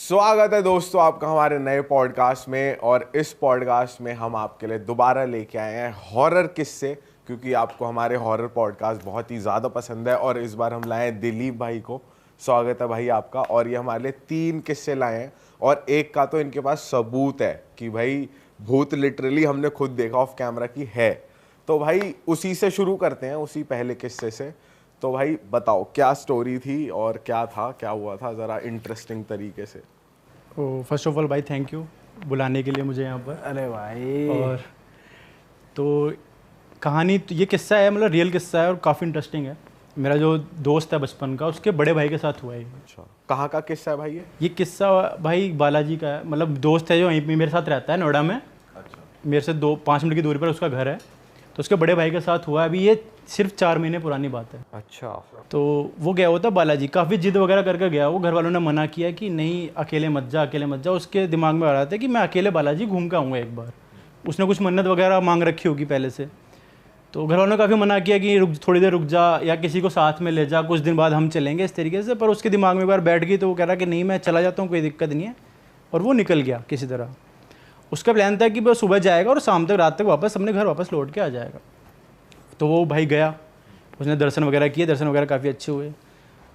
स्वागत है दोस्तों आपका हमारे नए पॉडकास्ट में। और इस पॉडकास्ट में हम आपके लिए दोबारा लेके आए हैं हॉरर किस्से, क्योंकि आपको हमारे हॉरर पॉडकास्ट बहुत ही ज़्यादा पसंद है। और इस बार हम लाए हैं दिलीप भाई को। स्वागत है भाई आपका। और ये हमारे लिए 3 किस्से लाए हैं और एक का तो इनके पास सबूत है कि भाई भूत लिटरली हमने खुद देखा ऑफ कैमरा की है। तो भाई उसी से शुरू करते हैं, उसी पहले किस्से से। तो भाई बताओ क्या स्टोरी थी और क्या था, क्या हुआ था, ज़रा इंटरेस्टिंग तरीके से। फर्स्ट ऑफ ऑल भाई थैंक यू बुलाने के लिए मुझे यहाँ पर। अरे भाई। और तो कहानी तो ये किस्सा है, मतलब रियल किस्सा है और काफ़ी इंटरेस्टिंग है। मेरा जो दोस्त है बचपन का, उसके बड़े भाई के साथ हुआ है। अच्छा, कहाँ का किस्सा है भाई ये किस्सा भाई बालाजी का है। मतलब दोस्त है जो यहीं पे मेरे साथ रहता है नोएडा में। अच्छा। मेरे से 5 मिनट की दूरी पर उसका घर है। तो उसके बड़े भाई के साथ हुआ है। अभी ये सिर्फ 4 महीने पुरानी बात है। अच्छा। तो वो गया हुआ था बालाजी, काफ़ी जिद वगैरह करके गया। वो घर वालों ने मना किया कि नहीं अकेले मत जा, अकेले मत जा। उसके दिमाग में आ रहा था कि मैं अकेले बालाजी घूम के आऊँगा एक बार। उसने कुछ मन्नत वगैरह मांग रखी होगी पहले से। तो घर वालों ने काफ़ी मना किया कि थोड़ी देर रुक जा या किसी को साथ में ले जा, कुछ दिन बाद हम चलेंगे, इस तरीके से। पर उसके दिमाग में एक बार बैठ गई तो वो कह रहा कि नहीं मैं चला जाता हूँ, कोई दिक्कत नहीं है। और वो निकल गया किसी तरह। उसका प्लान था कि वो सुबह जाएगा और शाम तक, रात तक वापस अपने घर वापस लौट के आ जाएगा। तो वो भाई गया, उसने दर्शन वगैरह किए, दर्शन वगैरह काफ़ी अच्छे हुए।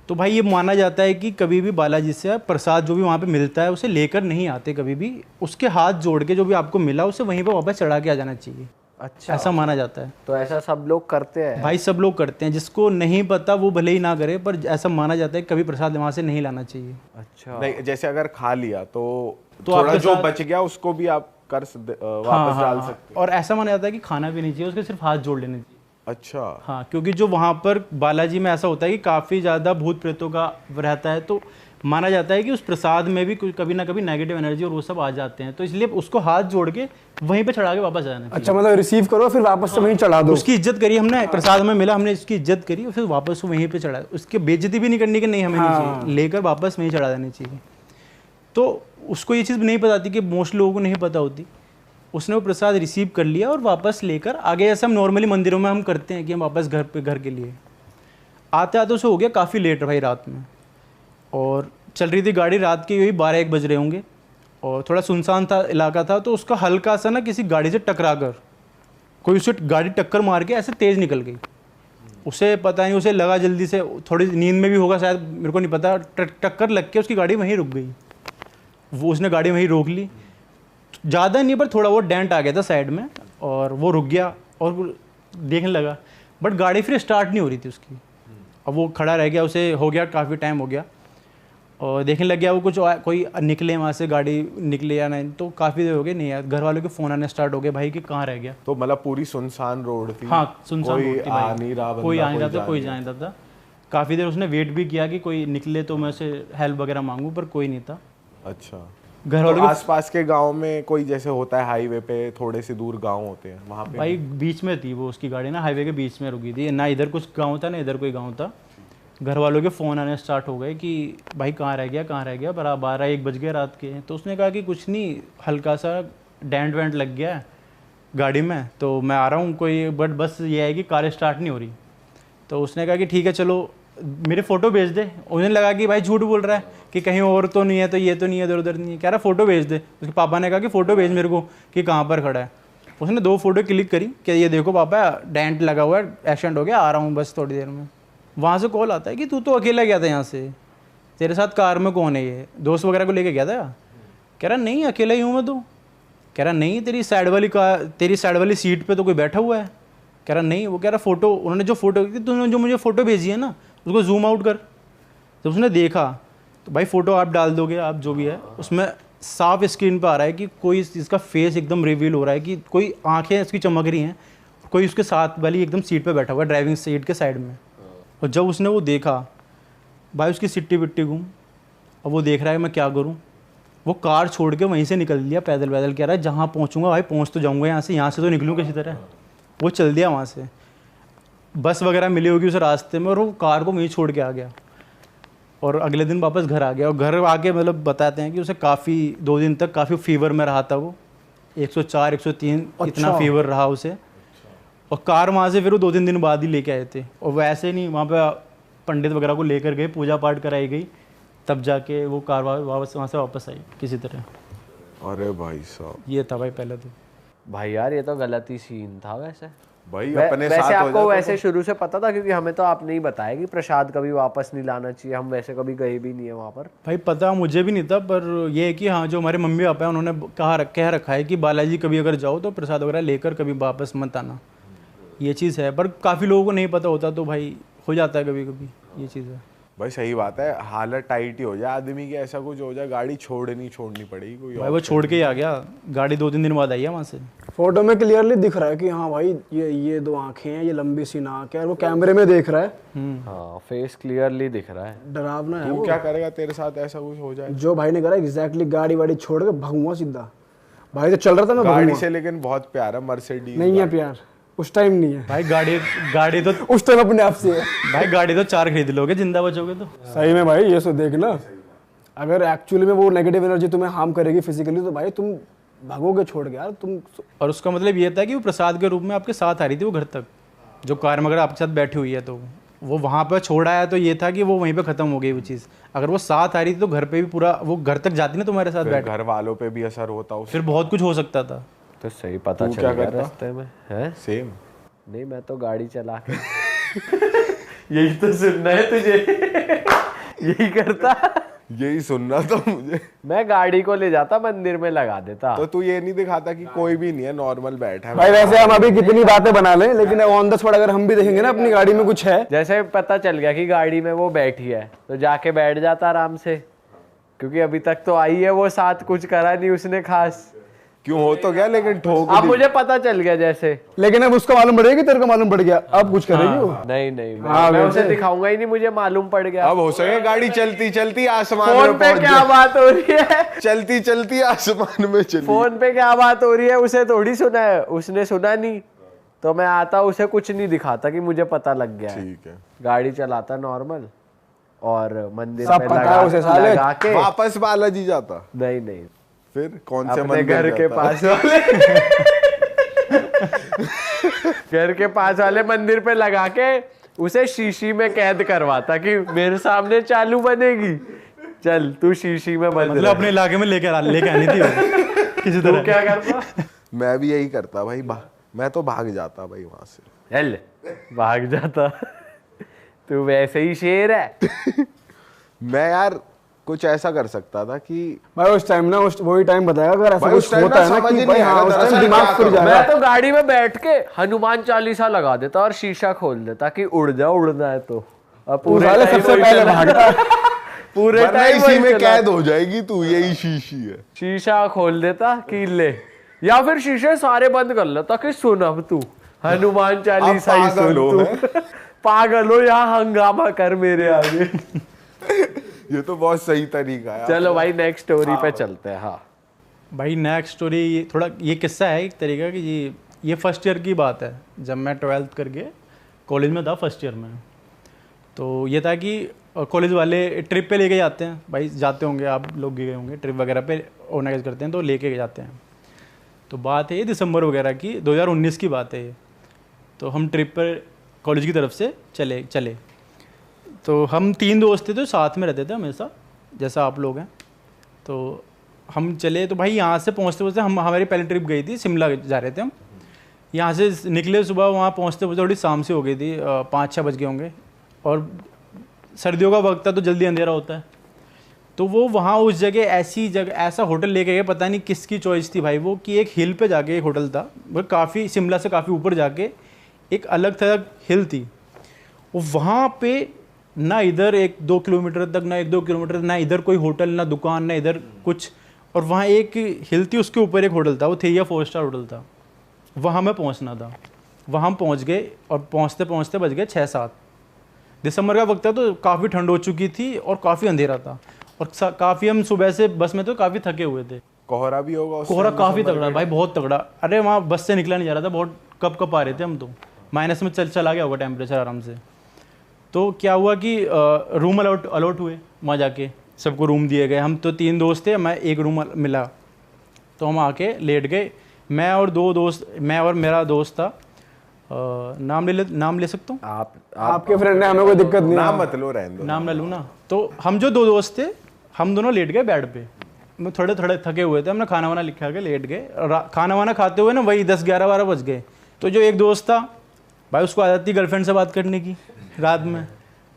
तो भाई ये माना जाता है कि कभी भी बालाजी से प्रसाद जो भी वहाँ पे मिलता है उसे लेकर नहीं आते कभी भी। उसके हाथ जोड़ के जो भी आपको मिला उसे वहीं पे वापस चढ़ा के आ जाना चाहिए। अच्छा, ऐसा माना जाता है। तो ऐसा सब लोग करते हैं भाई सब लोग करते हैं, जिसको नहीं पता वो भले ही ना करे, पर ऐसा माना जाता है कि कभी प्रसाद वहाँ से नहीं लाना चाहिए। अच्छा। नहीं, जैसे अगर खा लिया तो तो थोड़ा आपके जो साथ- बच गया उसको भी आप वापस डाल हाँ। सकते और ऐसा माना जाता है कि खाना भी नहीं चाहिए, उसके सिर्फ हाथ जोड़ लेने चाहिए। हो। अच्छा। हाँ, क्योंकि जो वहाँ पर बालाजी में ऐसा होता है कि काफ़ी ज़्यादा भूत प्रेतों का रहता है। तो माना जाता है कि उस प्रसाद में भी कभी ना कभी नेगेटिव एनर्जी और वो सब आ जाते हैं। तो इसलिए उसको हाथ जोड़ के वहीं पे चढ़ा के वापस जाना चाहिए। अच्छा, मतलब रिसीव करो फिर वापस से वहीं चढ़ा दो। उसकी इज्जत करी हमने, प्रसाद में मिला, हमने इसकी इज्जत करी और फिर वापस वहीं पे चढ़ा। उसकी बेइज्जती भी नहीं करनी कि नहीं हमें नहीं चाहिए, लेकर वापस वहीं चढ़ा देनी चाहिए। तो उसको ये चीज़ नहीं पता थी कि मोस्ट लोगों को नहीं पता होती। उसने वो प्रसाद रिसीव कर लिया और वापस लेकर आगे। ऐसा हम नॉर्मली मंदिरों में हम करते हैं कि हम वापस घर के लिए आते आते उसे हो गया काफ़ी लेट भाई रात में। और चल रही थी गाड़ी, रात के यही 12-1 बज रहे होंगे और थोड़ा सुनसान था इलाका था। तो उसका हल्का सा ना किसी गाड़ी से टकरा कर कोई उसे गाड़ी टक्कर मार के ऐसे तेज़ निकल गई। उसे पता नहीं, उसे लगा जल्दी से, थोड़ी नींद में भी होगा शायद, मेरे को नहीं पता। टक्कर लग के उसकी गाड़ी वहीं रुक गई। वो उसने गाड़ी वहीं रोक ली, ज़्यादा नहीं पर थोड़ा वो डेंट आ गया था साइड में। और वो रुक गया और देखने लगा, बट गाड़ी फिर स्टार्ट नहीं हो रही थी उसकी। अब वो खड़ा रह गया, उसे हो गया काफ़ी टाइम हो गया और देखने लग गया वो कुछ कोई निकले वहाँ से, गाड़ी निकले या नहीं। तो काफ़ी देर हो गई नहीं यार, घर वालों के फ़ोन आने स्टार्ट हो गए भाई कि कहाँ रह गया। तो मतलब पूरी सुनसान रोड थी। हाँ, सुनसान कोई रोड थी आ भाई। नहीं रहा, कोई आ नहीं रहा था, जा कोई नहीं जा नहीं रहा था। काफ़ी देर उसने वेट भी किया कि कोई निकले तो मैं उसे हेल्प वगैरह मांगूँ, पर कोई नहीं था। अच्छा। घर तो वालों के आसपास के गांव में कोई, जैसे होता है हाईवे पे थोड़े से दूर गांव होते हैं, वहाँ पे भाई बीच में थी वो, उसकी गाड़ी ना हाईवे के बीच में रुकी थी। ना इधर कुछ गांव था ना इधर कोई गांव था। घर वालों के फ़ोन आने स्टार्ट हो गए कि भाई कहाँ रह गया, कहाँ रह गया। बराबर 12-1 बज गए रात के। तो उसने कहा कि कुछ नहीं, हल्का सा डेंट वेंट लग गया है गाड़ी में, तो मैं आ रहा हूँ कोई, बट बस ये है कि कार स्टार्ट नहीं हो रही। तो उसने कहा कि ठीक है चलो मेरे फ़ोटो भेज दे। उन्हें लगा कि भाई झूठ बोल रहा है कि कहीं और तो नहीं है, तो ये तो नहीं है, इधर उधर नहीं है। कह रहा फ़ोटो भेज दे। उसके पापा ने कहा कि फ़ोटो भेज मेरे को कि कहाँ पर खड़ा है। उसने 2 फोटो क्लिक करी कि ये देखो पापा डेंट लगा हुआ है, एक्सीडेंट हो गया, आ रहा हूँ बस थोड़ी देर में। वहाँ से कॉल आता है कि तू तो अकेला गया था यहाँ से, तेरे साथ कार में कौन है, ये दोस्त वगैरह को लेके गया था। कह रहा नहीं अकेला ही हूँ मैं तो। कह रहा नहीं तेरी साइड वाली सीट पे तो कोई बैठा हुआ है। कह रहा नहीं। वो कह रहा फ़ोटो, उन्होंने जो फ़ोटो, तूने जो मुझे फ़ोटो भेजी है ना उसको जूम आउट कर। जब उसने देखा तो भाई फ़ोटो आप डाल दोगे, आप जो भी है उसमें साफ स्क्रीन पर आ रहा है कि कोई इसका फेस एकदम रिवील हो रहा है कि कोई आंखें इसकी चमक रही हैं, कोई उसके साथ वाली एकदम सीट पे बैठा हुआ है, ड्राइविंग सीट के साइड में। और जब उसने वो देखा भाई उसकी सिट्टी बिट्टी घूम। अब वो देख रहा है मैं क्या करूँ। वो कार छोड़ के वहीं से निकल लिया पैदल पैदल। कह रहा है जहाँ पहुँचूंगा भाई पहुँच तो जाऊँगा, यहाँ से तो निकलूँ किसी तरह। वो चल दिया वहाँ से। बस वगैरह मिली होगी उस रास्ते में और वो कार को वहीं छोड़ के आ गया। और अगले दिन वापस घर आ गया। और घर आके मतलब बताते हैं कि उसे काफ़ी 2 दिन तक काफ़ी फीवर में रहा था वो, 104-103 इतना फीवर रहा उसे। और कार वहाँ से फिर वो 2-3 दिन बाद ही लेके आए थे। और वैसे नहीं, वहाँ पे पंडित वगैरह को लेकर गए, पूजा पाठ कराई गई तब जाके वो कार वापस वहाँ से वापस आई किसी तरह। अरे भाई साहब, ये था भाई पहले तो। भाई यार ये तो गलत ही सीन था वैसे। भाई अपने वैसे साथ हो आपको जाता वैसे शुरू से पता था, क्योंकि हमें तो आपने ही बताया कि प्रसाद कभी वापस नहीं लाना चाहिए, हम वैसे कभी गए भी नहीं है वहाँ पर। भाई पता मुझे भी नहीं था, पर ये है कि हाँ जो हमारे मम्मी पापा हैं उन्होंने कह रखा है कि बालाजी कभी अगर जाओ तो प्रसाद वगैरह लेकर कभी वापस मत आना। ये चीज़ है, पर काफ़ी लोगों को नहीं पता होता, तो भाई हो जाता है कभी कभी, ये चीज़ है। भाई सही बात है, हालत टाइट ही हो जाए आदमी की, ऐसा कुछ हो जाए, गाड़ी छोड़नी पड़ेगी कोई भाई वो छोड़ के ही आ गया, गाड़ी 2-3 दिन बाद आई है वहाँ से। फोटो में क्लियरली दिख रहा है कि हाँ भाई ये 2 आंखें हैं, ये लंबी सी नाक है, और वो कैमरे में देख रहा है। हाँ फेस क्लियरली दिख रहा है। डरावना है तू वो। क्या करेगा, तेरे साथ ऐसा कुछ हो जाए? जो भाई ने करा एग्जैक्टली, गाड़ी वाड़ी छोड़ के भागूंगा सीधा। भाई तो चल रहा था, मैं गाड़ी भागूंगा। से लेकिन बहुत प्यार है, मर्सिडीज नहीं है प्यार, उस टाइम नहीं है भाई गाड़ी तो उस टाइम अपने आप से है। भाई गाड़ी तो 4 खरीद लोगे जिंदा बचोगे तो। सही में भाई, ये सो देखना, अगर एक्चुअली में वो नेगेटिव एनर्जी तुम्हें हार्म करेगी फिजिकली, तो भाई तुम भागोगे छोड़ के यार तुम। और उसका मतलब ये था कि वो प्रसाद के रूप में आपके साथ आ रही थी वो घर तक, जो कार में अगर आपके साथ बैठी हुई है तो वो वहाँ पर छोड़ आया, तो ये था कि वो वहीं पे ख़त्म हो गई वो चीज़। अगर वो साथ आ रही थी तो घर पे भी पूरा वो घर तक जाती ना तुम्हारे साथ बैठ, घर वालों पे भी असर होता फिर बहुत कुछ हो सकता था। तो सही पता तू चल क्या गया करता? रास्ते में है। सेम। नहीं मैं तो गाड़ी चला के यही तो सुनना है तुझे यही करता। यही सुनना था मुझे। मैं गाड़ी को ले जाता मंदिर में लगा देता। तो तू ये नहीं दिखाता कि कोई भी नहीं है, नॉर्मल बैठा है? भाई वैसे हम अभी कितनी बातें बना लें, लेकिन ऑन द स्पॉट अगर हम भी देखेंगे ना अपनी गाड़ी में कुछ है, जैसे पता चल गया कि गाड़ी में वो बैठी है तो जाके बैठ जाता आराम से, क्योंकि अभी तक तो आई है वो साथ, कुछ करा नहीं उसने खास। क्यों हो तो गया, लेकिन ठोक अब दी। मुझे पता चल गया जैसे। लेकिन अब उसको मालूम पड़ेगा कि तेरे को मालूम पड़ गया, अब कुछ करेगी वो। नहीं नहीं हाँ, मैं वैसे। उसे दिखाऊंगा ही नहीं, मुझे मालूम पड़ गया। अब हो सके गाड़ी चलती चलती आसमान फोन में पे पहुंच क्या जाए। बात हो रही है? चलती चलती आसमान में चली। फोन पे क्या बात हो रही है, उसे थोड़ी सुना है, उसने सुना नहीं। तो मैं आता उसे कुछ नहीं दिखाता कि मुझे पता लग गया है। ठीक है। गाड़ी चलाता नॉर्मल और मंदिर सब पे पता है उसे साले। लगा के। वापस बालाजी जाता? नहीं नहीं, फिर कौन से अपने मंदिर घर के जाता? पास वाले घर के पास वाले मंदिर पे लगा के उसे शीशी में कैद करवाता कि मेरे सामने चालू बनेगी, चल तू शीशी में बंद मतलब रह। अपने इलाके में लेके आनी थी वो, किसी तू तरह। क्या करता? मैं भी यही करता भाई, मैं तो भाग जाता भाई वहां से। चल भाग जाता तू वैसे ही शेर है। मैं यार कुछ ऐसा कर सकता था कि भाई उस टाइम ना, वही टाइम बताएगा अगर ऐसा भाई, उस कुछ टाइम होता ना है ना समझ कि ही भाई नहीं हाँ आएगा, उस टाइम दरअसल दिमाग क्या फिर करूं? जाएगा। मैं तो गाड़ी में बैठ के हनुमान चालीसा लगा देता और शीशा खोल देता कि उड़ जा, उड़ना है तो। अब पूरे साले time सबसे वही पहले चला। भागता पूरे वरना टाइम इसी में कैद हो जाएगी तू, यही शीशी है। शीशा खोल देता कि ले, या फिर शीशे सारे बंद कर लेता कि सुन अब तू हनुमान चालीसा ही सुन पागल हो, तू। पागल हो, यहाँ हंगामा कर मेरे आगे। ये तो बहुत सही तरीका है। चलो भाई नेक्स्ट स्टोरी पे चलते हैं। हाँ भाई नेक्स्ट स्टोरी थोड़ा ये किस्सा है एक तरीका कि ये फर्स्ट ईयर की बात है, जब मैं 12th करके कॉलेज में था फर्स्ट ईयर में। तो ये था कि कॉलेज वाले ट्रिप पे लेके जाते हैं, भाई जाते होंगे आप लोग भी गए होंगे, ट्रिप वगैरह पे ऑर्गेनाइज करते हैं तो लेके जाते हैं। तो बात है ये दिसंबर वगैरह की, 2019 की बात है ये। तो हम ट्रिप पर कॉलेज की तरफ से चले। तो हम 3 दोस्त थे तो साथ में रहते थे हमेशा, जैसा आप लोग हैं। तो हम चले, तो भाई यहाँ से पहुँचते हमारी पहली ट्रिप गई थी, शिमला जा रहे थे हम। यहाँ से निकले सुबह, वहाँ पहुँचते थोड़ी शाम से हो गई थी, 5-6 बज गए होंगे। और सर्दियों का वक्त था तो जल्दी अंधेरा होता है। तो वो वहाँ उस जगह ऐसा होटल लेके गए, पता नहीं किसकी चॉइस थी भाई वो, कि एक हिल पे जाके एक होटल था, वो काफ़ी शिमला से काफ़ी ऊपर जाके एक अलग थलग हिल थी। वो वहाँ पे ना इधर 1-2 किलोमीटर तक, ना 1-2 किलोमीटर, ना इधर कोई होटल, ना दुकान, ना इधर कुछ। और वहाँ एक हिल थी, उसके ऊपर एक होटल था, वो 3 या 4 स्टार होटल था। वहाँ हमें पहुँचना था। वहाँ हम पहुँच गए और पहुँचते पहुँचते बज गए 6-7। दिसंबर का वक्त था तो काफ़ी ठंड हो चुकी थी और काफ़ी अंधेरा था। और काफ़ी हम सुबह से बस में तो काफ़ी थके हुए थे। कोहरा भी होगा उस कोहरा टाइम काफ़ी दिसंबर तगड़ा भाई, बहुत तगड़ा। अरे वहाँ बस से निकला नहीं जा रहा था, बहुत कप आ रहे थे हम तो, माइनस में चला गया होगा टेम्परेचर आराम से। तो क्या हुआ कि रूम अलॉट हुए, वहाँ जाके सबको रूम दिए गए। हम तो 3 दोस्त थे, मैं एक रूम मिला तो हम आके लेट गए। मैं और मेरा दोस्त था। नाम ले सकता हूँ? आप आपके फ्रेंड ने, हमें कोई दिक्कत नहीं नाम है। मत लो, रहने दो। नाम ना लूँ ना। तो हम जो 2 दोस्त थे, हम दोनों लेट गए बेड पे। मैं थोड़े थोड़े थके हुए थे, हमने खाना वाना लिखा के लेट गए। खाना वाना खाते हुए ना वही 10, 11, 12 बज गए। तो जो एक दोस्त था भाई, उसको आदत थी गर्लफ्रेंड से बात करने की रात में।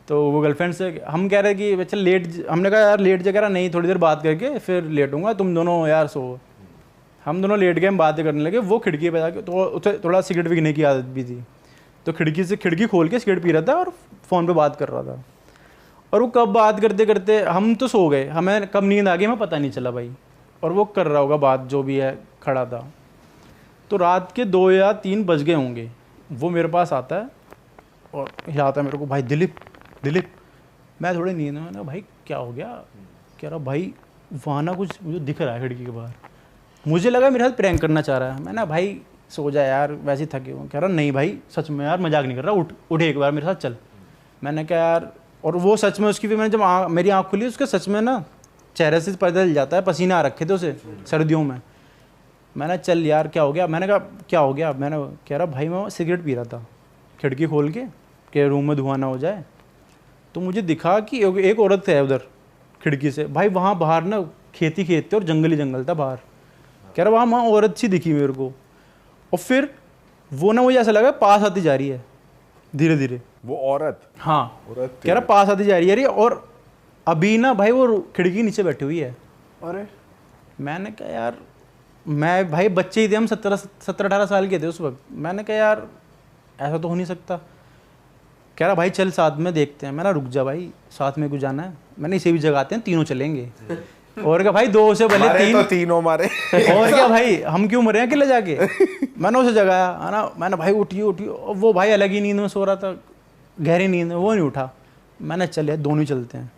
तो वो गर्लफ्रेंड से हम कह रहे कि चल लेट, हमने कहा यार लेट जा, कह रहा नहीं थोड़ी देर बात करके फिर लेटूंगा, तुम दोनों यार सो। हम दोनों लेट गए, हम बातें करने लगे। वो खिड़की पे जाके, तो उसे थोड़ा सिगरेट पीने की आदत भी थी, तो खिड़की से खिड़की खोल के सिगरेट पी रहा था और फ़ोन पे बात कर रहा था। और वो कब बात करते करते हम तो सो गए, हमें कब नींद आ गई हमें पता नहीं चला भाई। और वो कर रहा होगा बात जो भी है, खड़ा था। तो रात के 2 या 3 बज गए होंगे। वो मेरे पास आता है और हिलाता है मेरे को, भाई दिलीप दिलीप। मैं थोड़ी नींद में, मैंने भाई क्या हो गया? कह रहा भाई वहाँ ना कुछ मुझे दिख रहा है खिड़की के बाहर। मुझे लगा मेरे साथ प्रैंक करना चाह रहा है। मैंने भाई सो जा यार, वैसे ही थके हुए। कह रहा नहीं भाई सच में यार, मजाक नहीं कर रहा, उठ एक बार मेरे साथ चल। मैंने कहा यार, और वो सच में उसकी, फिर मैंने जब मेरी आँख खुली, उसके सच में ना चेहरे से पर्दा हिल जाता है, पसीना आ रखे थे उसे सर्दियों में। मैंने चल यार क्या हो गया? मैंने कहा क्या हो गया? मैंने कह रहा भाई मैं सिगरेट पी रहा था खिड़की खोल के रूम में धुआं ना हो जाए। तो मुझे दिखा कि एक औरत है उधर खिड़की से। भाई वहाँ बाहर ना खेत थे और जंगल ही जंगल था बाहर। कह रहा वहाँ औरत सी दिखी मेरे को। और फिर वो ना मुझे ऐसा लगा पास आती जा रही है धीरे धीरे। वो औरत? हाँ, औरत कह रहा पास आती जा रही है। और अभी ना भाई वो खिड़की नीचे बैठी हुई है। अरे मैंने कहा यार, मैं भाई बच्चे ही थे हम, 17-18 साल के थे उस वक्त। मैंने कहा यार ऐसा तो हो नहीं सकता। कह रहा भाई चल साथ में देखते हैं। मैंने रुक जा भाई, साथ में कुछ जाना है? मैंने इसे भी जगाते हैं, तीनों चलेंगे। और क्या भाई, 2 से भले 3 तो तीनों मारे। और क्या भाई, हम क्यों मरे हैं अकेले जाके? मैंने उसे जगाया है ना, मैंने भाई उठिए। और वो भाई अलग ही नींद में सो रहा था, गहरी नींद में, वो नहीं उठा। मैंने चल यार दोनों ही चलते हैं।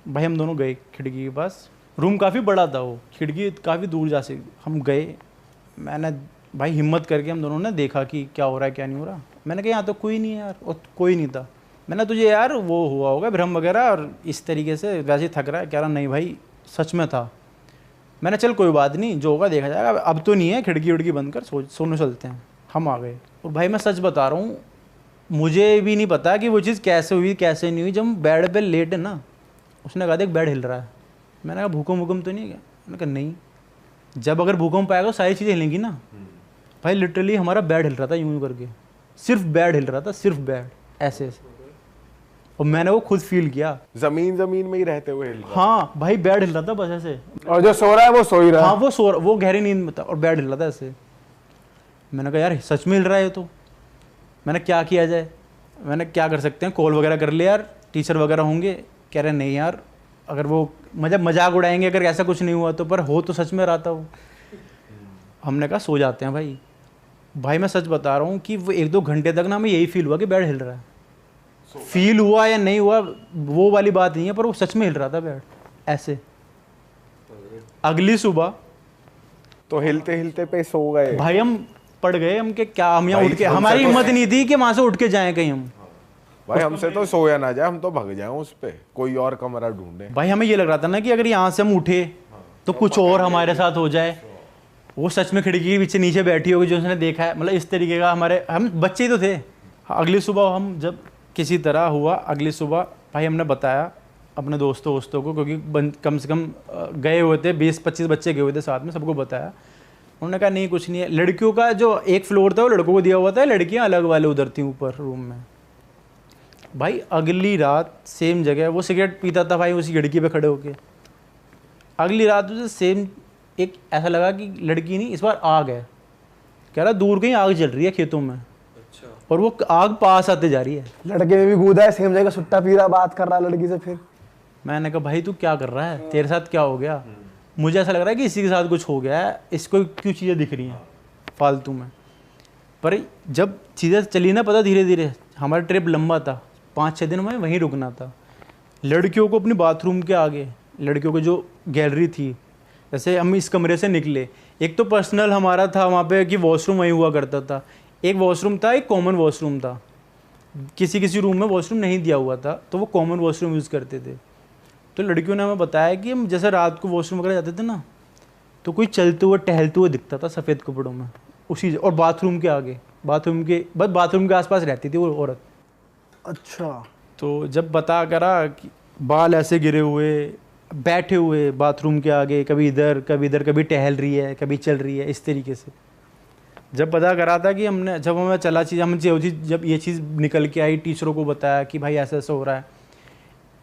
भाई हम दोनों गए खिड़की के पास। रूम काफ़ी बड़ा था, वो खिड़की काफ़ी दूर जा से हम गए। मैंने भाई हिम्मत करके हम दोनों ने देखा कि क्या हो रहा है क्या नहीं हो रहा। मैंने कहा यहाँ तो कोई नहीं है यार, और कोई नहीं था। मैंने तुझे यार वो हुआ होगा भ्रम वगैरह, और इस तरीके से वैसे ही थक रहा है। कह रहा नहीं भाई सच में था। मैंने चल कोई बात नहीं, जो होगा देखा जाएगा, अब तो नहीं है, खिड़की उड़की बंद कर सोने चलते हैं। हम आ गए। और भाई मैं सच बता रहा हूँ, मुझे भी नहीं पता कि वो चीज़ कैसे हुई कैसे नहीं हुई। जब हम बेड पे लेट है ना, उसने कहा देख बेड हिल रहा है। मैंने कहा भूकंप तो नहीं है क्या? मैंने कहा नहीं। जब अगर भूकंप आएगा तो सारी चीज़ें हिलेंगी ना। भाई लिटरली हमारा बेड हिल रहा था यूं करके, सिर्फ बेड हिल रहा था, सिर्फ बेड ऐसे ऐसे। और मैंने वो खुद फील किया। जमीन में ही रहते हुए हिल रहा। हाँ भाई बेड हिल रहा था बस ऐसे। और जो सो रहा है वो सो ही रहा है। हाँ वो गहरी नींद में था और बेड हिल रहा था ऐसे। मैंने कहा यार सच में हिल रहा है तो। मैंने क्या किया जाए, मैंने क्या कर सकते हैं, कॉल वगैरह कर ले यार, टीचर वगैरह होंगे। कह रहे नहीं यार, अगर वो मजाक उड़ाएंगे अगर ऐसा कुछ नहीं हुआ तो, पर हो तो सच में रहा था वो। हमने कहा सो जाते हैं भाई। भाई मैं सच बता रहा हूँ कि वो 1-2 घंटे तक ना हमें यही फील हुआ कि बेड हिल रहा है। फील हुआ या नहीं हुआ वो वाली बात नहीं है, पर वो सच में हिल रहा था बेड ऐसे। अगली सुबह तो हिलते हिलते पे सो गए भाई, हम पड़ गए। हम के क्या, हम यहाँ भाई, उठ के, हमसे हमारी तो- हिम्मत नहीं थी कि वहां से उठ के जाएं कहीं हम। भाई। हमसे तो सोया ना जाए, हम तो भाग जाए उस पे, कोई और कमरा ढूंढे। भाई हमें ये लग रहा था ना कि अगर यहाँ से हम उठे तो कुछ और हमारे साथ हो जाए। वो सच में खिड़की के पीछे नीचे बैठी होगी जो उसने देखा है, मतलब इस तरीके का। हम बच्चे ही तो थे। अगली सुबह हम जब किसी तरह हुआ, अगली सुबह भाई हमने बताया अपने दोस्तों को, क्योंकि कम से कम गए हुए थे 20-25 बच्चे गए हुए थे साथ में, सबको बताया। उन्होंने कहा नहीं कुछ नहीं है। लड़कियों का जो एक फ्लोर था वो लड़कों को दिया हुआ था, लड़कियां अलग वाले उधर थी ऊपर रूम में। भाई अगली रात सेम जगह, वो सिगरेट पीता था भाई उसी खिड़की पे खड़े होके। अगली रात उसे सेम एक ऐसा लगा कि लड़की नहीं, इस बार आग है। कह रहा दूर कहीं आग जल रही है खेतों में। अच्छा। और वो आग पास आते जा रही है। लड़के में भी कूदा है सेम जगह, सुट्टा पी रहा, बात कर रहा लड़की से। फिर मैंने कहा भाई तू क्या कर रहा है, तेरे साथ क्या हो गया? मुझे ऐसा लग रहा है कि इसी के साथ कुछ हो गया है, इसको क्यों चीज़ें दिख रही हैं फालतू में। पर जब चीज़ें चली ना पता धीरे धीरे, हमारा ट्रिप लंबा था, 5-6 दिन में वहीं रुकना था। लड़कियों को अपनी बाथरूम के आगे, लड़कियों की जो गैलरी थी, जैसे हम इस कमरे से निकले, एक तो पर्सनल हमारा था वहाँ पे कि वॉशरूम वहीं हुआ करता था। एक वॉशरूम था, एक कॉमन वॉशरूम था। किसी रूम में वॉशरूम नहीं दिया हुआ था तो वो कॉमन वॉशरूम यूज़ करते थे। तो लड़कियों ने हमें बताया कि हम जैसे रात को वॉशरूम वगैरह जाते थे ना, तो कोई चलते हुए टहलते हुए दिखता था सफ़ेद कपड़ों में उसी, और बाथरूम के आगे। बाथरूम के, बस बाथरूम के आसपास रहती थी वो औरत। अच्छा। तो जब बता करा कि बाल ऐसे गिरे हुए, बैठे हुए बाथरूम के आगे, कभी इधर कभी इधर, कभी टहल रही है कभी चल रही है, इस तरीके से। जब पता करा था कि हमने, जब हमें चला चीज़, हम जब ये चीज़ निकल के आई, टीचरों को बताया कि भाई ऐसा ऐसा हो रहा है।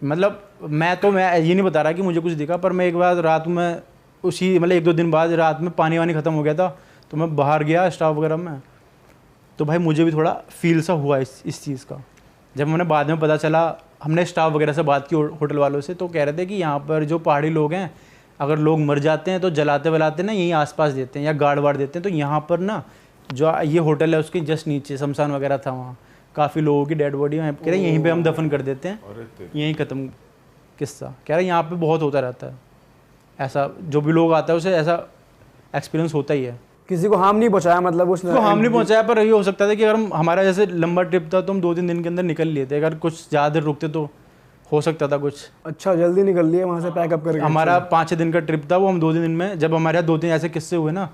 मतलब मैं ये नहीं बता रहा कि मुझे कुछ दिखा, पर मैं एक बार रात में उसी मतलब 1-2 दिन बाद रात में पानी वानी ख़त्म हो गया था, तो मैं बाहर गया स्टाफ वगैरह में, तो भाई मुझे भी थोड़ा फील सा हुआ इस चीज़ का। जब मैंने बाद में पता चला, हमने स्टाफ वगैरह से बात की होटल वालों से, तो कह रहे थे कि यहाँ पर जो पहाड़ी लोग हैं, अगर लोग मर जाते हैं तो जलाते वलाते ना यहीं आसपास देते हैं या गाड़ वाड़ देते हैं। तो यहाँ पर ना जो ये होटल है उसके जस्ट नीचे शमशान वगैरह था, वहाँ काफ़ी लोगों की डेड बॉडी, कह रहे यहीं पे हम दफन कर देते हैं, यहीं ख़त्म किस्सा। कह रहे यहाँ पे बहुत होता रहता है ऐसा, जो भी लोग आता है उसे ऐसा एक्सपीरियंस होता ही है। किसी को हार्म नहीं पहुंचाया, मतलब उसने तो हार्म नहीं पहुंचाया, पर ये हो सकता था कि अगर हमारा जैसे लंबा ट्रिप था तो हम 2-3 दिन के अंदर निकल लिए थे, अगर कुछ ज़्यादा देर रुकते तो हो सकता था कुछ। अच्छा, जल्दी निकल लिए वहाँ से पैकअप करके। हमारा 5-6 दिन का ट्रिप था, वो हम 2 दिन में, जब हमारे यहाँ 2-3 ऐसे किस्से हुए ना,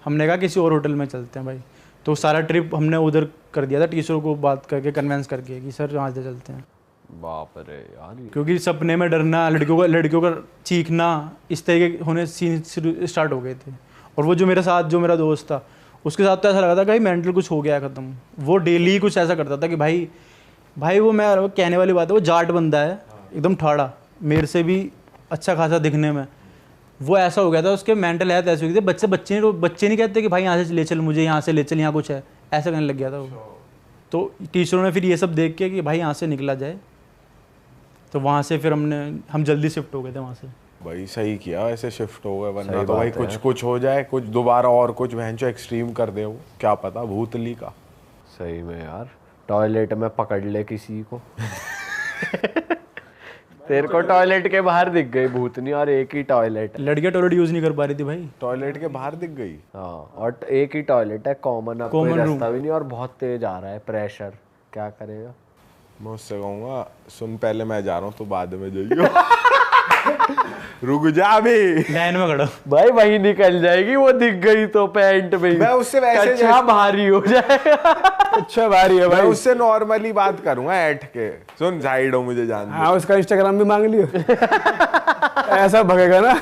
हमने कहा किसी और होटल में चलते हैं भाई। तो सारा ट्रिप हमने उधर कर दिया था, टीचरों को बात करके कन्वेंस करके कि सर वहाँ से चलते हैं। बाप रे यार, क्योंकि सपने में डरना, लड़कियों का चीखना, इस तरह के होने सीन स्टार्ट हो गए थे। और वो जो मेरे साथ जो मेरा दोस्त था, उसके साथ तो ऐसा लगा था कि भाई मेंटल कुछ हो गया ख़त्म। वो डेली कुछ ऐसा करता था कि भाई वो कहने वाली बात है, वो जाट बंदा है एकदम ठाड़ा, मेरे से भी अच्छा खासा दिखने में। वो ऐसा हो गया था, उसके मेंटल हेल्थ ऐसी हो गई थी। बच्चे नहीं कहते कि भाई यहाँ से ले चल, मुझे यहाँ से ले चल, यहाँ कुछ है, ऐसा करने लग गया था वो। तो टीचरों ने फिर ये सब देख के कि भाई यहाँ से निकला जाए, तो वहाँ से फिर हम जल्दी शिफ्ट हो गए थे वहाँ से। भाई सही किया, ऐसे शिफ्ट हो गए, वरना तो भाई कुछ हो जाए, कुछ दोबारा और कुछ भैंचो एक्सट्रीम कर दे वो, क्या पता भूतली का। सही में यार, टॉयलेट में पकड़ ले किसी को। तेरे को टॉयलेट के बाहर दिख गई भूतनी, और एक ही टॉयलेट। लड़कियां टॉयलेट यूज नहीं कर पा रही थी भाई, टॉयलेट के बाहर दिख गई। हाँ, और एक ही टॉयलेट है, कॉमन रास्ता भी नहीं, और बहुत तेज आ रहा है प्रेशर, क्या करेगा। मैं उससे कहूँगा सुन, पहले मैं जा रहा हूँ तो बाद में जाइयो। रुक जा अभी, लाइन में खड़ा। भाई वही निकल जाएगी, वो दिख गई तो पैंट में मैं उससे वैसे अच्छा भारी हो जाएगा। अच्छा भारी है मैं भाई। उससे नॉर्मली बात करूंगा ऐठ के, सुन साइड हो मुझे जान दे। हाँ, उसका इंस्टाग्राम भी मांग लियो। ऐसा भगेगा ना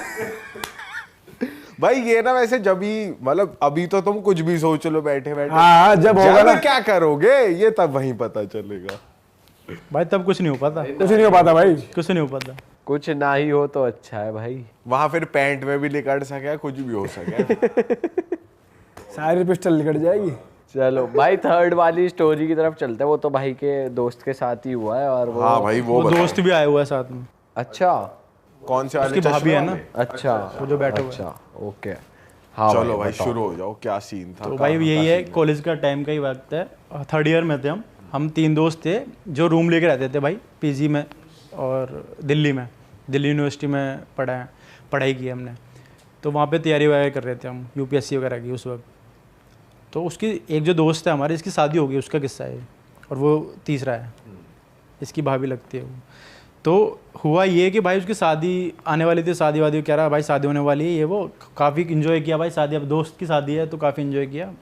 भाई। ये ना वैसे जब ही मतलब अभी तो तुम कुछ भी सोच लो बैठे बैठे, हाँ, जब होगा ना क्या करोगे ये तब वहीं पता चलेगा भाई। तब कुछ नहीं हो पाता, कुछ नहीं हो पाता भाई, कुछ नहीं हो पाता। कुछ ना ही हो तो अच्छा है भाई। वहां फिर पैंट में भी निकल सके, कुछ भी हो सके। सारी पिस्टल निकल जाएगी। चलो भाई, थर्ड वाली स्टोरी की तरफ चलते हैं। वो तो भाई के दोस्त के साथ ही हुआ है, और वो हाँ भाई वो दोस्त भी आया हुआ है साथ में। अच्छा, कौन से वाले उसकी भाभी है ना, अच्छा, वो जो बैठा हुआ है। अच्छा, ओके। हाँ चलो भाई शुरू हो जाओ, क्या सीन था। तो भाई यही है, कॉलेज का टाइम का ही वक्त है, 3rd ईयर में थे हम 3 दोस्त थे जो रूम लेके रहते थे भाई, पीजी में, और दिल्ली यूनिवर्सिटी में पढ़ाई की हमने। तो वहाँ पे तैयारी वगैरह कर रहे थे हम, यूपीएससी वगैरह की उस वक्त। तो उसकी एक जो दोस्त है हमारे, इसकी शादी हो गई, उसका किस्सा है, और वो तीसरा है, इसकी भाभी लगती है वो। तो हुआ ये कि भाई उसकी शादी आने वाली थी, शादी वादी कह रहा भाई शादी होने वाली है, ये वो काफ़ी इन्जॉय किया भाई शादी, अब दोस्त की शादी है तो काफ़ी इन्जॉय किया।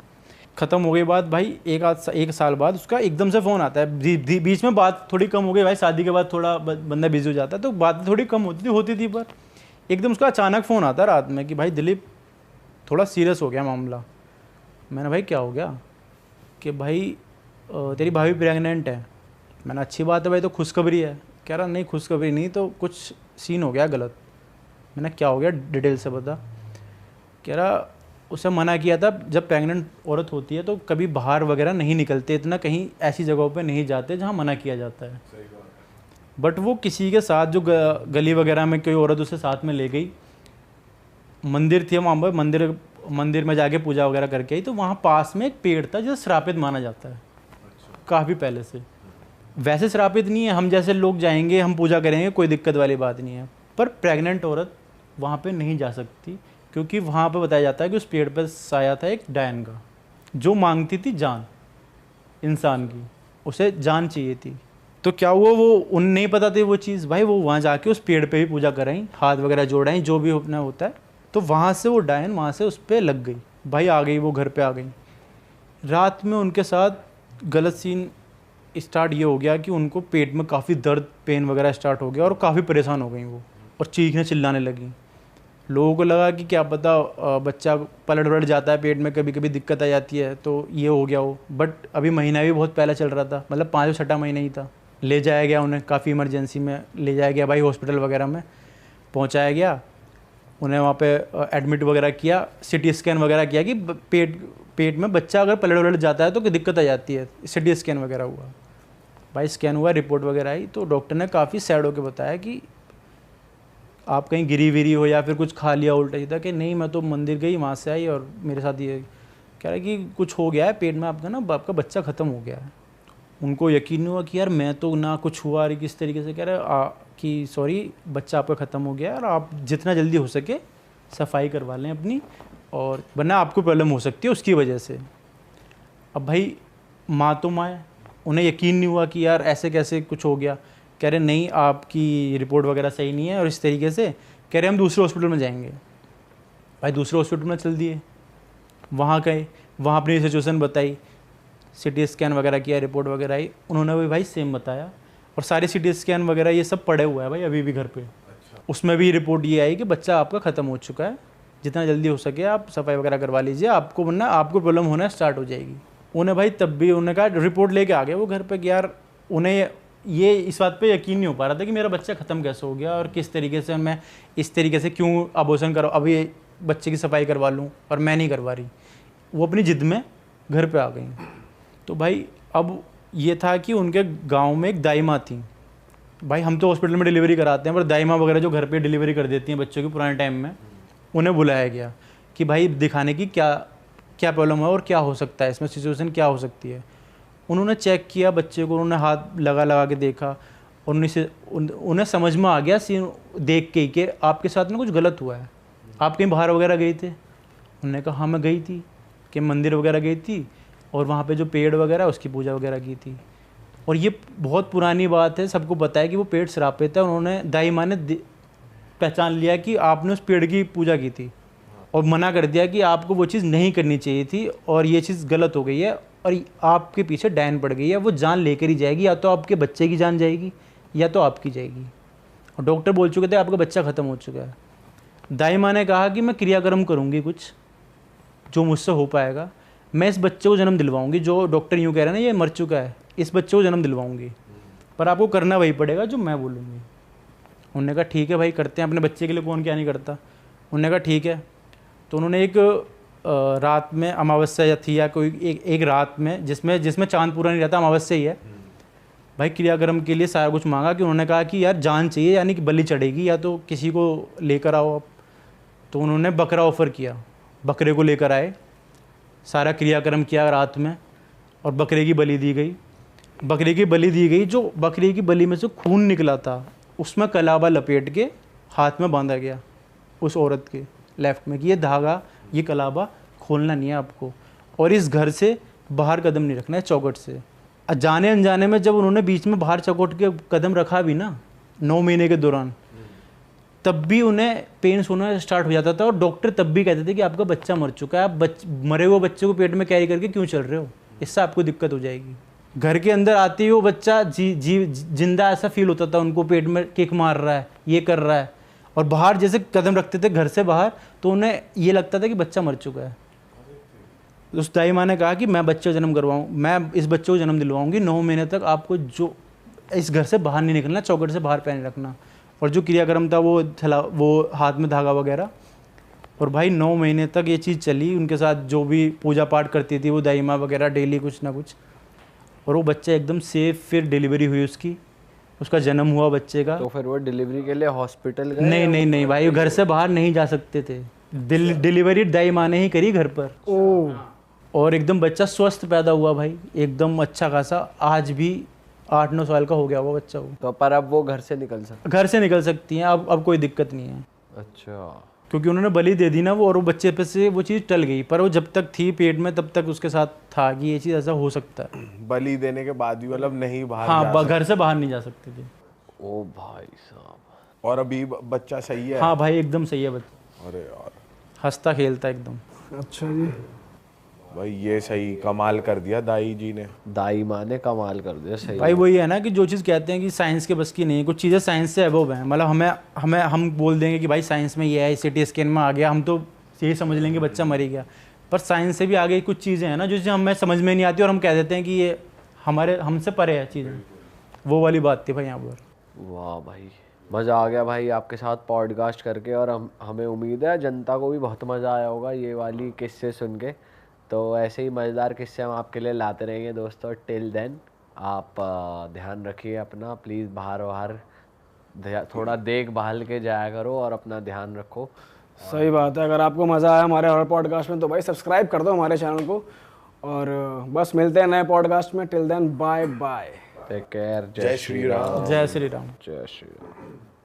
ख़त्म हो गई बात भाई, एक साल बाद उसका एकदम से फ़ोन आता है। बीच में बात थोड़ी कम हो गई भाई, शादी के बाद थोड़ा बंदा बिजी हो जाता है, तो बात थोड़ी कम होती थी, पर एकदम उसका अचानक फ़ोन आता है रात में कि भाई दिलीप थोड़ा सीरियस हो गया मामला। मैंने भाई क्या हो गया? कि भाई तेरी भाभी प्रेग्नेंट है। मैंने अच्छी बात है भाई, तो खुशखबरी है। कह रहा नहीं खुशखबरी नहीं, तो कुछ सीन हो गया गलत। मैंने क्या हो गया डिटेल से बता। कह रहा उसे मना किया था, जब प्रेग्नेंट औरत होती है तो कभी बाहर वगैरह नहीं निकलते, इतना कहीं ऐसी जगहों पे नहीं जाते जहाँ मना किया जाता है। बट वो किसी के साथ जो गली वगैरह में कोई औरत उसे साथ में ले गई, मंदिर थी वहाँ पर, मंदिर में जाके पूजा वगैरह करके आई, तो वहाँ पास में एक पेड़ था जो श्रापित माना जाता है काफ़ी पहले से। वैसे श्रापित नहीं है, हम जैसे लोग जाएंगे, हम पूजा करेंगे, कोई दिक्कत वाली बात नहीं है। पर प्रेग्नेंट औरत वहाँ पे नहीं जा सकती, क्योंकि वहाँ पे बताया जाता है कि उस पेड़ पर साया था एक डायन का, जो मांगती थी जान इंसान की, उसे जान चाहिए थी। तो क्या हुआ, वो उन नहीं पता थी वो चीज़ भाई, वो वहाँ जाके उस पेड़ पे भी पूजा कराई, हाथ वगैरह जोड़ाई, जो भी अपना होता है। तो वहाँ से वो डायन वहाँ से उस पर लग गई भाई, आ गई वो घर पे आ गई। रात में उनके साथ गलत सीन स्टार्ट ये हो गया कि उनको पेट में काफ़ी दर्द पेन वगैरह स्टार्ट हो गया और काफ़ी परेशान हो गई वो और चीखने चिल्लाने लगी। लोगों को लगा कि क्या पता बच्चा पलट वलट जाता है पेट में, कभी कभी दिक्कत आ जाती है तो ये हो गया हो। बट अभी महीना भी बहुत पहले चल रहा था, मतलब 5-6 महीना ही था। ले जाया गया उन्हें, काफ़ी इमरजेंसी में ले जाया गया भाई, हॉस्पिटल वगैरह में पहुंचाया गया। उन्हें वहाँ पे एडमिट वगैरह किया, सिटी स्कैन वगैरह किया कि पेट में बच्चा अगर पलट वलट जाता है तो दिक्कत आ जाती है। सिटी स्कैन वगैरह हुआ भाई, स्कैन हुआ, रिपोर्ट वगैरह आई तो डॉक्टर ने काफ़ी सैड होकर बताया कि आप कहीं गिरी विरी हो या फिर कुछ खा लिया उल्टा सीधा। कि नहीं, मैं तो मंदिर गई, वहाँ से आई और मेरे साथ ये कह रहा है कि कुछ हो गया है पेट में आपका ना, आपका बच्चा ख़त्म हो गया है। उनको यकीन नहीं हुआ कि यार मैं तो ना कुछ हुआ, अरे किस तरीके से कह रहे कि सॉरी बच्चा आपका ख़त्म हो गया और आप जितना जल्दी हो सके सफाई करवा लें अपनी, और वरना आपको प्रॉब्लम हो सकती है उसकी वजह से। अब भाई माँ तो माँ है, उन्हें यकीन नहीं हुआ कि यार ऐसे कैसे कुछ हो गया। कह रहे नहीं आपकी रिपोर्ट वगैरह सही नहीं है, और इस तरीके से कह रहे हम दूसरे हॉस्पिटल में जाएंगे। भाई दूसरे हॉस्पिटल में चल दिए, वहाँ गए, वहाँ अपनी सिचुएशन बताई, सिटी स्कैन वगैरह किया, रिपोर्ट वगैरह आई, उन्होंने भी भाई सेम बताया। और सारे सिटी स्कैन वगैरह ये सब पड़े हुआ है भाई अभी भी घर पे। उसमें भी रिपोर्ट ये आई कि बच्चा आपका ख़त्म हो चुका है, जितना जल्दी हो सके आप सफाई वगैरह करवा लीजिए, आपको वरना आपको प्रॉब्लम होना स्टार्ट हो जाएगी। उन्हें भाई तब भी उन्होंने कहा, रिपोर्ट लेके आ गए वो घर पे कि यार उन्हें ये इस बात पे यकीन नहीं हो पा रहा था कि मेरा बच्चा ख़त्म कैसे हो गया और किस तरीके से मैं इस तरीके से क्यों अबॉर्शन करो, अभी बच्चे की सफाई करवा लूँ और मैं नहीं करवा रही। वो अपनी ज़िद में घर पे आ गई। तो भाई अब ये था कि उनके गांव में एक दाई माँ थी। भाई हम तो हॉस्पिटल में डिलीवरी कराते हैं, पर दाई माँ वगैरह जो घर पे डिलीवरी कर देती हैं बच्चों की पुराने टाइम में, उन्हें बुलाया गया कि भाई दिखाने की क्या क्या प्रॉब्लम है और क्या हो सकता है इसमें, सिचुएशन क्या हो सकती है। उन्होंने चेक किया बच्चे को, उन्होंने हाथ लगा के देखा और उन्हें समझ में आ गया सीन देख के कि आपके साथ में कुछ गलत हुआ है। आप कहीं बाहर वगैरह गई थे? उन्होंने कहा हाँ मैं गई थी, कि मंदिर वगैरह गई थी और वहाँ पे जो पेड़ वगैरह उसकी पूजा वगैरह की थी। और ये बहुत पुरानी बात है, सबको पता है कि वो पेड़ श्रापित है। उन्होंने दाई माँ ने पहचान लिया कि आपने उस पेड़ की पूजा की थी और मना कर दिया कि आपको वो चीज़ नहीं करनी चाहिए थी और ये चीज़ गलत हो गई है और आपके पीछे डायन पड़ गई है, वो जान लेकर ही जाएगी, या तो आपके बच्चे की जान जाएगी या तो आपकी जाएगी। और डॉक्टर बोल चुके थे आपका बच्चा ख़त्म हो चुका है। दाई माँ ने कहा कि मैं क्रियाक्रम करूँगी कुछ जो मुझसे हो पाएगा, मैं इस बच्चे को जन्म दिलवाऊंगी, जो डॉक्टर यूँ कह रहे हैं ना ये मर चुका है, इस बच्चे को जन्म दिलवाऊंगी, पर आपको करना वही पड़ेगा जो मैं बोलूँगी। उन्होंने कहा ठीक है भाई करते हैं, अपने बच्चे के लिए कौन क्या नहीं करता। उन्होंने कहा ठीक है। तो उन्होंने एक रात में अमावस्या थी या कोई एक रात में जिसमें चांद पूरा नहीं रहता, अमावस्या ही है भाई, क्रियाक्रम के लिए सारा कुछ मांगा। कि उन्होंने कहा कि यार जान चाहिए, यानी कि बलि चढ़ेगी या तो किसी को लेकर आओ आप। तो उन्होंने बकरा ऑफ़र किया, बकरे को लेकर आए, सारा क्रियाक्रम किया रात में और बकरे की बलि दी गई। बकरे की बलि दी गई, जो बकरे की बलि में से खून निकला था उसमें कलावा लपेट के हाथ में बांधा गया उस औरत के लेफ्ट में कि ये धागा, ये कलावा खोलना नहीं है आपको और इस घर से बाहर कदम नहीं रखना है चौखट से। जाने अनजाने में जब उन्होंने बीच में बाहर चौखट के कदम रखा भी ना 9 महीने के दौरान, तब भी उन्हें पेन होना स्टार्ट हो जाता था और डॉक्टर तब भी कहते थे कि आपका बच्चा मर चुका है, आप मरे हुए बच्चे को पेट में कैरी करके क्यों चल रहे हो, इससे आपको दिक्कत हो जाएगी। घर के अंदर आते ही वो बच्चा जिंदा ऐसा फील होता था उनको, पेट में किक मार रहा है, ये कर रहा है। और बाहर जैसे कदम रखते थे घर से बाहर तो उन्हें ये लगता था कि बच्चा मर चुका है। उस दाई माँ ने कहा कि मैं बच्चे को जन्म करवाऊँ, मैं इस बच्चे को जन्म दिलवाऊंगी, 9 महीने तक आपको जो इस घर से बाहर नहीं निकलना, चौखट से बाहर पैर नहीं रखना। और जो क्रियाक्रम था वो हाथ में धागा वगैरह। और भाई 9 महीने तक ये चीज़ चली उनके साथ, जो भी पूजा पाठ करती थी वो दाई माँ वगैरह डेली कुछ ना कुछ। और वो बच्चा एकदम सेफ, फिर डिलीवरी हुई उसका जन्म हुआ बच्चे का। तो फिर वो डिलीवरी के लिए हॉस्पिटल गए? नहीं भाई, घर से बाहर नहीं जा सकते थे। डिलीवरी दाई माँ ने ही करी घर पर। और एकदम बच्चा स्वस्थ पैदा हुआ भाई, एकदम अच्छा खासा। आज भी 8-9 साल का हो गया वो बच्चा। वो तो पर अब वो घर से निकल सकती हैं, अब कोई दिक्कत नहीं है। अच्छा, क्योंकि उन्होंने बलि दे दी ना वो, और वो बच्चे पे से वो चीज़ टल गई। पर वो जब तक थी पेट में तब तक उसके साथ था कि ये चीज़ ऐसा हो सकता है। बलि देने के बाद भी मतलब नहीं बाहर हाँ, घर से बाहर नहीं जा सकते थे। ओ भाई साहब। और अभी बच्चा सही है? हाँ भाई एकदम सही है बच्चा। अरे यार, हंसता खेलता एकदम। अच्छा जी। भाई ये सही कमाल कर दिया दाई जी ने। दाई माँ ने कमाल कर दिया, सही। भाई वही है ना कि जो चीज़ कहते हैं कि साइंस के बस की नहीं है, कुछ चीज़ें साइंस से अबव हैं। मतलब हम बोल देंगे कि भाई साइंस में ये है, CT स्कैन में आ गया, हम तो यही समझ लेंगे बच्चा मर ही गया। पर साइंस से भी आगे कुछ चीज़ें हैं ना जो हमें समझ में नहीं आती और हम कह देते हैं कि ये हमसे परे है चीज़ें। वो वाली बात थी भाई यहाँ पर। वाह भाई, मज़ा आ गया भाई आपके साथ पॉडकास्ट करके, और हमें उम्मीद है जनता को भी बहुत मज़ा आया होगा ये वाली किस्से सुन के। तो ऐसे ही मज़ेदार किस्से हम आपके लिए लाते रहेंगे दोस्तों। टिल देन आप ध्यान रखिए अपना, प्लीज़ बाहर थोड़ा देखभाल के जाया करो और अपना ध्यान रखो। सही बात है। अगर आपको मज़ा आया हमारे हॉरर पॉडकास्ट में तो भाई सब्सक्राइब कर दो हमारे चैनल को, और बस मिलते हैं नए पॉडकास्ट में। Till then bye bye, take care. जय श्री राम। जय श्री राम। जय श्री राम।